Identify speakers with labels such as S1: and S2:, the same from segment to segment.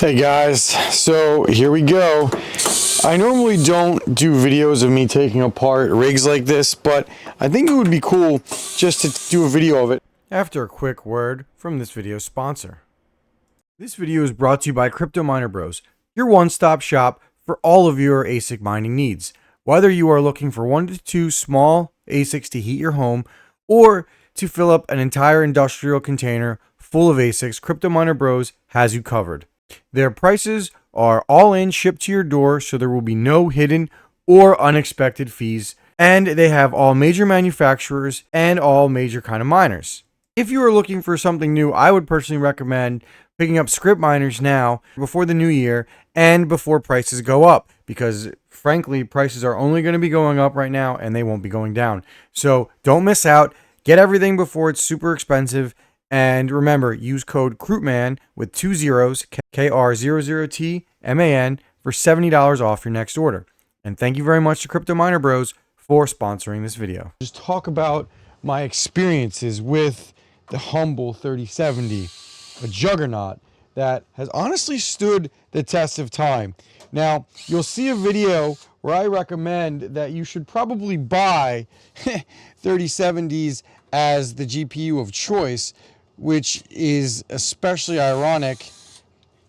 S1: Hey guys, so here we go. I normally don't do videos of me taking apart rigs like this, but I think it would be cool just to do a video of it. After a quick word from this video's sponsor. This video is brought to you by Crypto Bros, your one-stop shop for all of your ASIC mining needs. Whether you are looking for 1 to 2 small ASICs to heat your home or to fill up an entire industrial container full of ASICs, Crypto Bros has you covered. Their prices are all in, shipped to your door, so there will be no hidden or unexpected fees. And they have all major manufacturers and all major kind of miners. If you are looking for something new, I would personally recommend picking up SCRYPT Miners now before the new year and before prices go up, because frankly, prices are only going to be going up right now and they won't be going down. So don't miss out. Get everything before it's super expensive. And remember, use code Krootman with 2 zeros, KR00TMAN, for $70 off your next order. And thank you very much to Crypto Bros for sponsoring this video. Just talk about my experiences with the humble 3070, a juggernaut that has honestly stood the test of time. Now, you'll see a video where I recommend that you should probably buy 3070s as the GPU of choice, which is especially ironic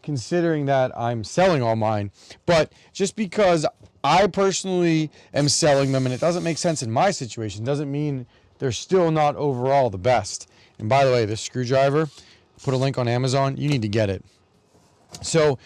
S1: considering that I'm selling all mine. But just because I personally am selling them and it doesn't make sense in my situation doesn't mean they're still not overall the best. And by the way, this screwdriver, put a link on Amazon, you need to get it. So,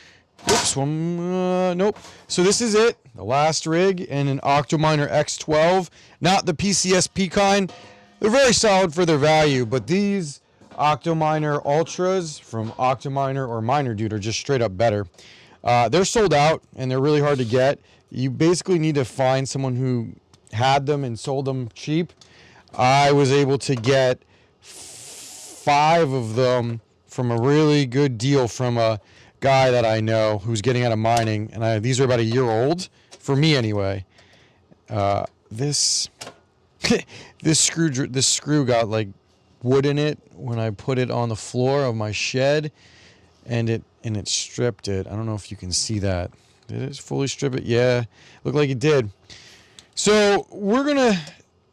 S1: oops, nope. So this is it, the last rig in an Octominer X12, not the PCSP kind. They're very solid for their value, but these Octominer Ultras from Octominer or Miner Dude are just straight up better. They're sold out and they're really hard to get. You basically need to find someone who had them and sold them cheap. I was able to get 5 of them from a really good deal from a guy that I know who's getting out of mining, and these are about a year old for me anyway. This screw got like wood in it when I put it on the floor of my shed, and it stripped it. I don't know if you can see that. Did it fully strip it? Yeah, looked like it did. So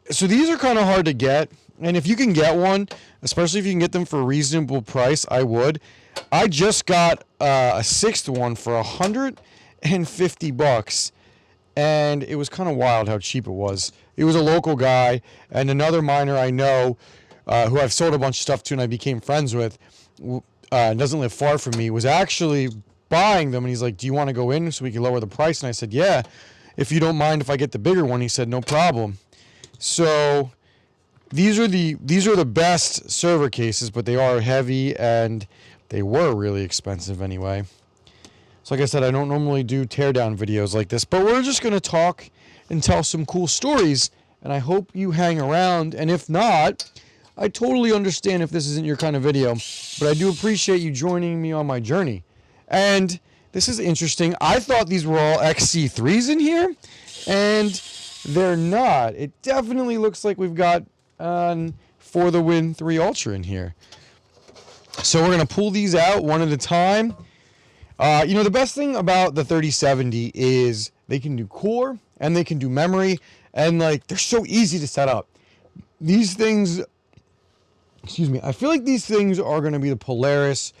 S1: so these are kind of hard to get, and if you can get one, especially if you can get them for a reasonable price, I would. I just got a 6th one for $150, and it was kind of wild how cheap it was. It was a local guy and another miner I know, who I've sold a bunch of stuff to and I became friends with, doesn't live far from me, was actually buying them, and he's like, do you want to go in so we can lower the price? And I said, yeah, if you don't mind if I get the bigger one. He said, no problem. So these are the best server cases, but they are heavy and they were really expensive anyway. So like I said, I don't normally do teardown videos like this, but we're just going to talk and tell some cool stories, and I hope you hang around. And if not, I totally understand if this isn't your kind of video, but I do appreciate you joining me on my journey. And this is interesting. I thought these were all XC3s in here, and they're not. It definitely looks like we've got For the Win 3 Ultra in here. So we're going to pull these out one at a time. You know, the best thing about the 3070 is they can do core and they can do memory, and like they're so easy to set up. These things, excuse me, I feel like these things are going to be the Polaris,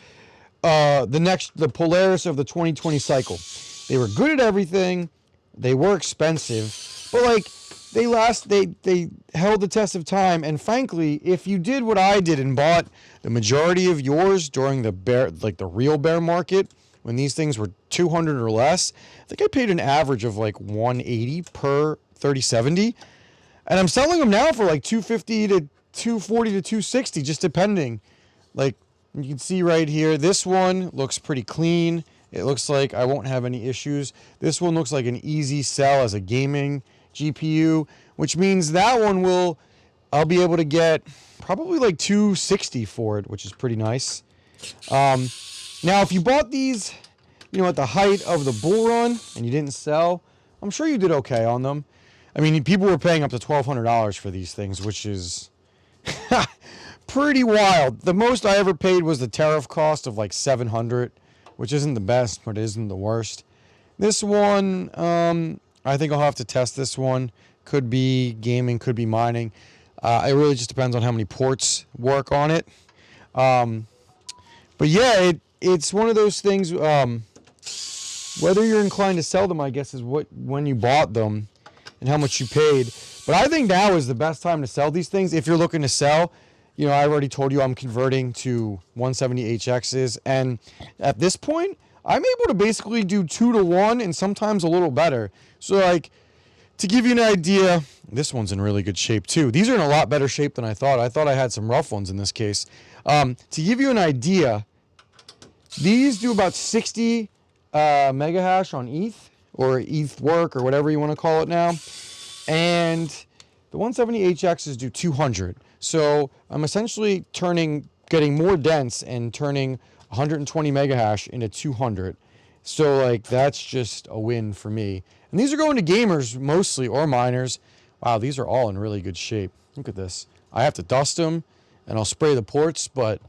S1: the Polaris of the 2020 cycle. They were good at everything. They were expensive, but like they held the test of time. And frankly, if you did what I did and bought the majority of yours during the real bear market, when these things were 200 or less, I think I paid an average of like 180 per 3070, and I'm selling them now for like 250 to 240 to 260, just depending. Like you can see right here, this one looks pretty clean. It looks like I won't have any issues. This one looks like an easy sell as a gaming GPU, which means that one I'll be able to get probably like 260 for it, which is pretty nice. Now, if you bought these, you know, at the height of the bull run and you didn't sell, I'm sure you did okay on them. I mean, people were paying up to $1,200 for these things, which is pretty wild. The most I ever paid was the tariff cost of like $700. which isn't the best, but isn't the worst. This one, I think I'll have to test this one. Could be gaming, could be mining. It really just depends on how many ports work on it. But yeah, it's one of those things. Whether you're inclined to sell them, I guess, is when you bought them and how much you paid. But I think now is the best time to sell these things if you're looking to sell. You know, I already told you I'm converting to 170HXs, and at this point, I'm able to basically do 2 to 1 and sometimes a little better. So, like, to give you an idea, this one's in really good shape too. These are in a lot better shape than I thought. I thought I had some rough ones in this case. To give you an idea, these do about 60 mega hash on ETH, or ETH work, or whatever you want to call it now. And the 170HXs do 200. So I'm essentially getting more dense and turning 120 mega hash into 200. So like that's just a win for me. And these are going to gamers mostly, or miners. Wow, these are all in really good shape. Look at this. I have to dust them and I'll spray the ports, but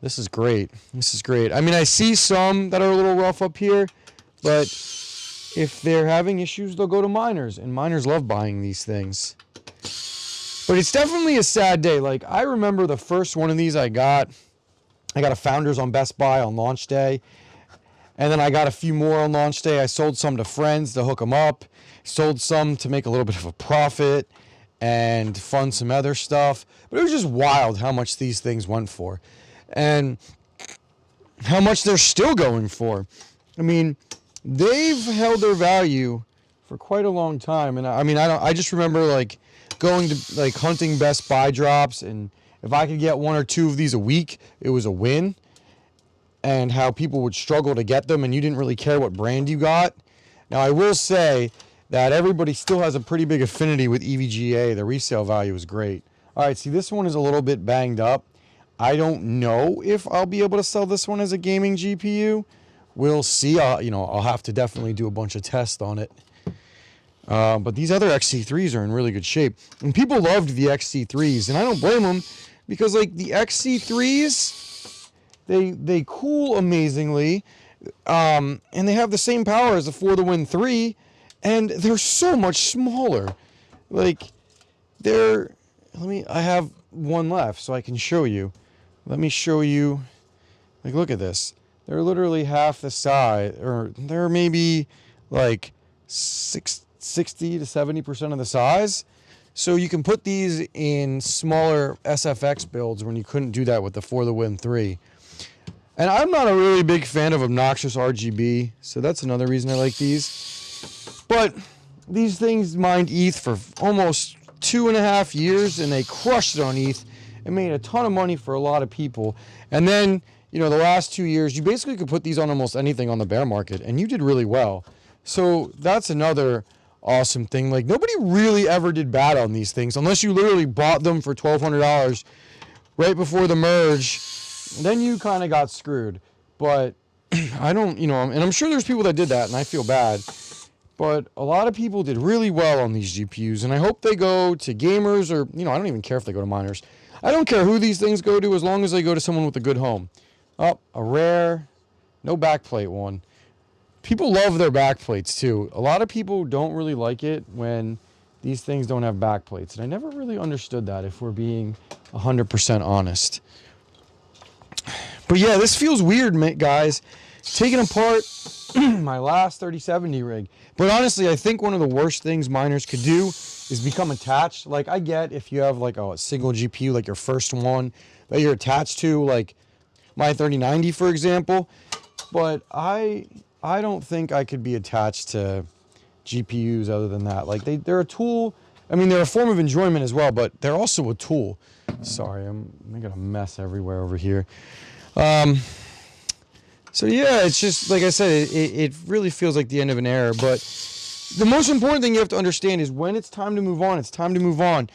S1: this is great. This is great. I mean, I see some that are a little rough up here, but if they're having issues, they'll go to miners, and miners love buying these things. But it's definitely a sad day. Like, I remember the first one of these I got a Founders on Best Buy on launch day, and then I got a few more on launch day. I sold some to friends to hook them up, sold some to make a little bit of a profit and fund some other stuff. But it was just wild how much these things went for and how much they're still going for. I mean, they've held their value for quite a long time. And I just remember like going to like hunting Best Buy drops, and if I could get 1 or 2 of these a week, it was a win. And how people would struggle to get them, and you didn't really care what brand you got. Now, I will say that everybody still has a pretty big affinity with EVGA. The resale value is great. All right, see, this one is a little bit banged up. I don't know if I'll be able to sell this one as a gaming GPU. We'll see. I'll have to definitely do a bunch of tests on it. But these other XC3s are in really good shape. And people loved the XC3s, and I don't blame them, because like the XC3s, they cool amazingly, and they have the same power as the For the Win 3, and they're so much smaller. Like, I have one left so I can show you. Let me show you. Like, look at this. They're literally half the size, or they're maybe like 60 to 70% of the size. So you can put these in smaller SFX builds when you couldn't do that with the For the Win 3. And I'm not a really big fan of obnoxious RGB, so that's another reason I like these. But these things mined ETH for almost 2.5 years, and they crushed it on ETH and made a ton of money for a lot of people. And then, the last 2 years, you basically could put these on almost anything on the bear market, and you did really well. So that's another awesome thing. Like, nobody really ever did bad on these things, unless you literally bought them for $1,200 right before the merge. Then you kind of got screwed. But I don't, and I'm sure there's people that did that, and I feel bad. But a lot of people did really well on these GPUs, and I hope they go to gamers, or, I don't even care if they go to miners. I don't care who these things go to, as long as they go to someone with a good home. Oh, a rare, no backplate one. People love their backplates too. A lot of people don't really like it when these things don't have backplates, and I never really understood that, if we're being 100% honest. But yeah, this feels weird, guys. Taking apart my last 3070 rig. But honestly, I think one of the worst things miners could do is become attached. Like, I get if you have like a single GPU, like your first one that you're attached to, like my 3090, for example. But I don't think I could be attached to GPUs other than that. Like, they're a tool. I mean, they're a form of enjoyment as well, but they're also a tool. Sorry, I'm making a mess everywhere over here. So yeah, it's just, like I said, it really feels like the end of an era. But the most important thing you have to understand is when it's time to move on, it's time to move on.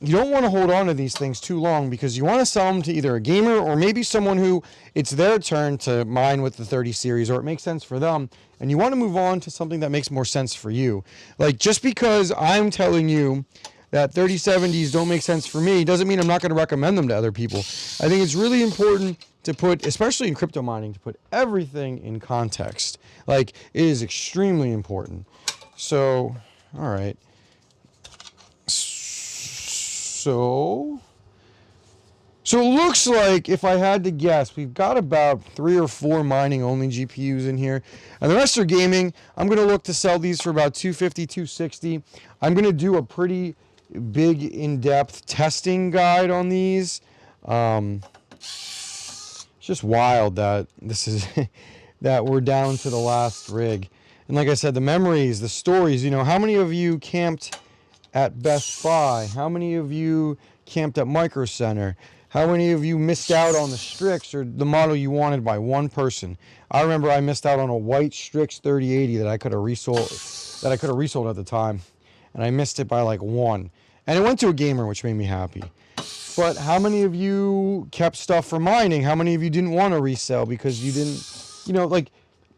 S1: You don't want to hold on to these things too long, because you want to sell them to either a gamer or maybe someone who it's their turn to mine with the 30 series, or it makes sense for them. And you want to move on to something that makes more sense for you. Like, just because I'm telling you that 3070s don't make sense for me doesn't mean I'm not going to recommend them to other people. I think it's really important to put, especially in crypto mining, to put everything in context. Like, it is extremely important. So, all right. So it looks like, if I had to guess, we've got about 3 or 4 mining only GPUs in here, and the rest are gaming. I'm going to look to sell these for about $250, $260. I'm going to do a pretty big in-depth testing guide on these. It's just wild that this is that we're down to the last rig. And like I said, the memories, the stories, you know, how many of you camped at Best Buy? How many of you camped at Micro Center? How many of you missed out on the Strix or the model you wanted by one person? I remember I missed out on a white Strix 3080 that I could have resold at the time, and I missed it by like one. And it went to a gamer, which made me happy. But how many of you kept stuff for mining? How many of you didn't want to resell because you didn't, you know, like,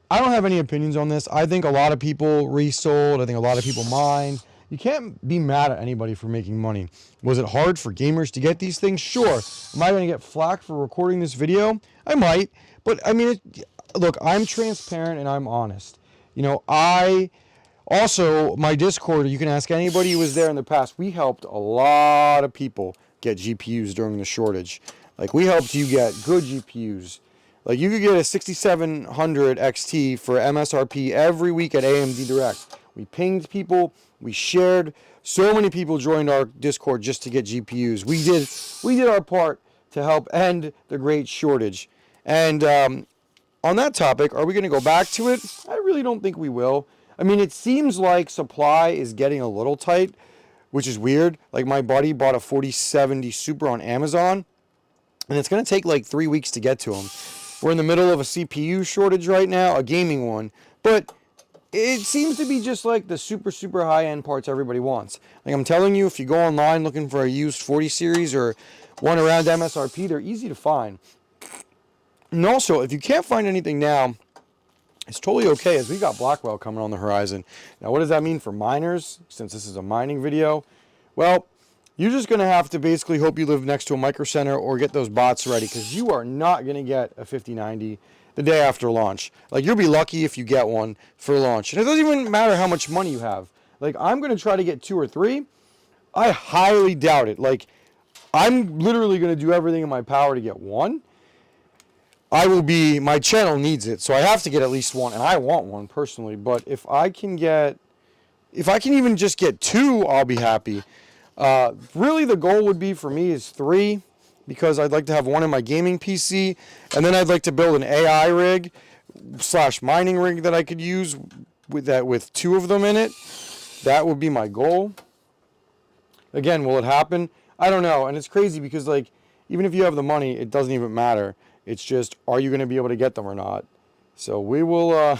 S1: I don't have any opinions on this. I think a lot of people resold. I think a lot of people mined. You can't be mad at anybody for making money. Was it hard for gamers to get these things? Sure. Am I going to get flack for recording this video? I might. But, I mean, look, I'm transparent and I'm honest. You know, also, my Discord, you can ask anybody who was there in the past. We helped a lot of people get GPUs during the shortage. Like, we helped you get good GPUs. Like, you could get a 6700 XT for MSRP every week at AMD Direct. We pinged people. We shared. So many people joined our Discord just to get GPUs. We did our part to help end the great shortage. And on that topic, are we going to go back to it? I really don't think we will. I mean, it seems like supply is getting a little tight, which is weird. Like, my buddy bought a 4070 Super on Amazon, and it's going to take like 3 weeks to get to him. We're in the middle of a CPU shortage right now, a gaming one. But it seems to be just like the super, super high-end parts everybody wants. Like, I'm telling you, if you go online looking for a used 40 series or one around MSRP, they're easy to find. And also, if you can't find anything now, it's totally okay, as we got Blackwell coming on the horizon. Now, what does that mean for miners, since this is a mining video? Well, you're just going to have to basically hope you live next to a Micro Center or get those bots ready, because you are not going to get a 5090 the day after launch. Like, you'll be lucky if you get one for launch. And it doesn't even matter how much money you have. Like, I'm going to try to get 2 or 3. I highly doubt it. Like, I'm literally going to do everything in my power to get 1. My channel needs it, so I have to get at least 1, and I want 1 personally. But if I can even just get 2, I'll be happy. Really, the goal would be for me is 3, because I'd like to have 1 in my gaming PC, and then I'd like to build an AI rig / mining rig that I could use with 2 of them in it. That would be my goal. Again, will it happen? I don't know, and it's crazy because, like, even if you have the money, it doesn't even matter. It's just, are you going to be able to get them or not? So we will,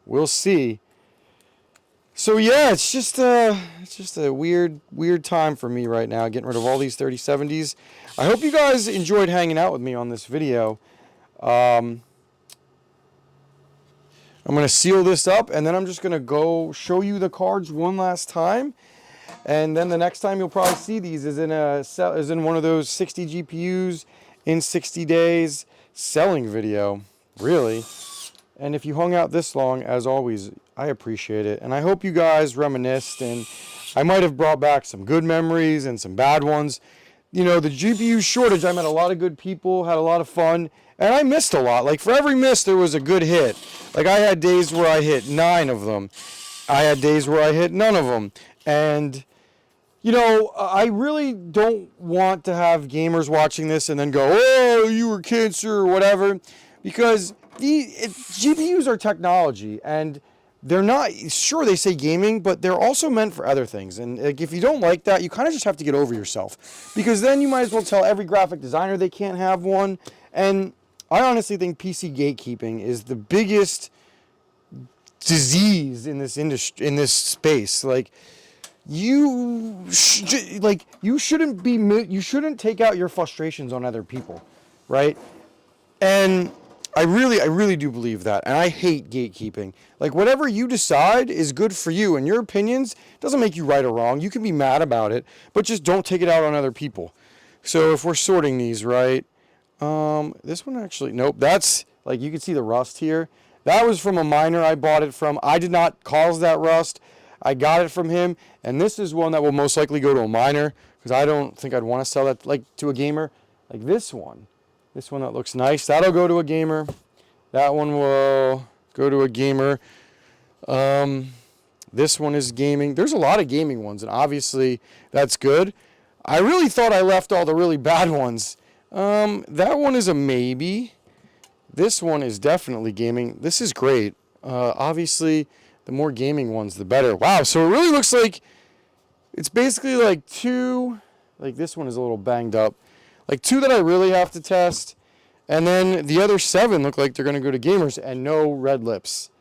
S1: we'll see. So yeah, it's just a weird time for me right now, getting rid of all these 3070s. I hope you guys enjoyed hanging out with me on this video. I'm going to seal this up, and then I'm just going to go show you the cards one last time. And then the next time you'll probably see these is in one of those 60 GPUs in 60 days selling video, really. And if you hung out this long, as always, I appreciate it. And I hope you guys reminisced, and I might have brought back some good memories and some bad ones. You know, the GPU shortage, I met a lot of good people, had a lot of fun, and I missed a lot. Like, for every miss, there was a good hit. Like, I had days where I hit 9 of them. I had days where I hit none of them. And, you know, I really don't want to have gamers watching this and then go, oh, you were cancer or whatever, because GPUs are technology, and they're not, sure, they say gaming, but they're also meant for other things. And like, if you don't like that, you kind of just have to get over yourself, because then you might as well tell every graphic designer they can't have one. And I honestly think PC gatekeeping is the biggest disease in this industry, in this space. Like, you shouldn't take out your frustrations on other people, right? And I really do believe that, and I hate gatekeeping. Like, whatever you decide is good for you, and your opinions doesn't make you right or wrong. You can be mad about it, but just don't take it out on other people. So if we're sorting these, right, this one actually, nope, that's, like, you can see the rust here. That was from a miner I bought it from. I did not cause that rust. I got it from him, and this is one that will most likely go to a miner, because I don't think I'd want to sell that, like, to a gamer. Like this one. This one that looks nice, that'll go to a gamer. That one will go to a gamer. This one is gaming. There's a lot of gaming ones, and obviously that's good. I really thought I left all the really bad ones. That one is a maybe. This one is definitely gaming. This is great. Obviously, the more gaming ones, the better. Wow, so it really looks like it's basically like two. Like this one is a little banged up. Like two that I really have to test. And then the other 7 look like they're going to go to gamers, and no red lips.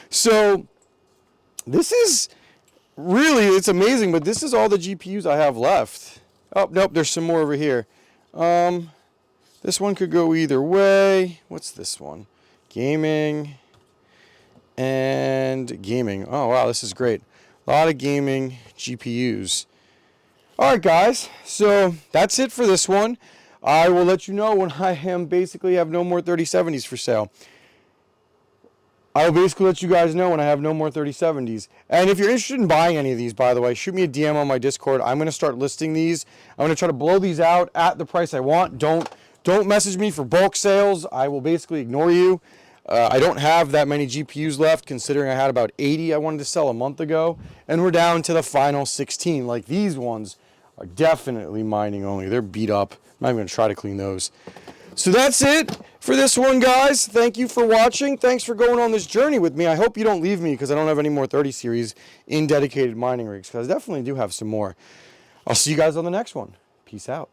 S1: So this is really, it's amazing, but this is all the GPUs I have left. Oh, nope, there's some more over here. This one could go either way. What's this one? Gaming and gaming. Oh, wow, this is great. A lot of gaming GPUs. All right, guys, so that's it for this one. I will let you know when I basically have no more 3070s for sale. I will basically let you guys know when I have no more 3070s. And if you're interested in buying any of these, by the way, shoot me a DM on my Discord. I'm going to start listing these. I'm going to try to blow these out at the price I want. Don't message me for bulk sales. I will basically ignore you. I don't have that many GPUs left, considering I had about 80 I wanted to sell a month ago. And we're down to the final 16. Like these ones are definitely mining only. They're beat up. I'm not even going to try to clean those. So that's it for this one, guys. Thank you for watching. Thanks for going on this journey with me. I hope you don't leave me because I don't have any more 30 series in dedicated mining rigs, because I definitely do have some more. I'll see you guys on the next one. Peace out.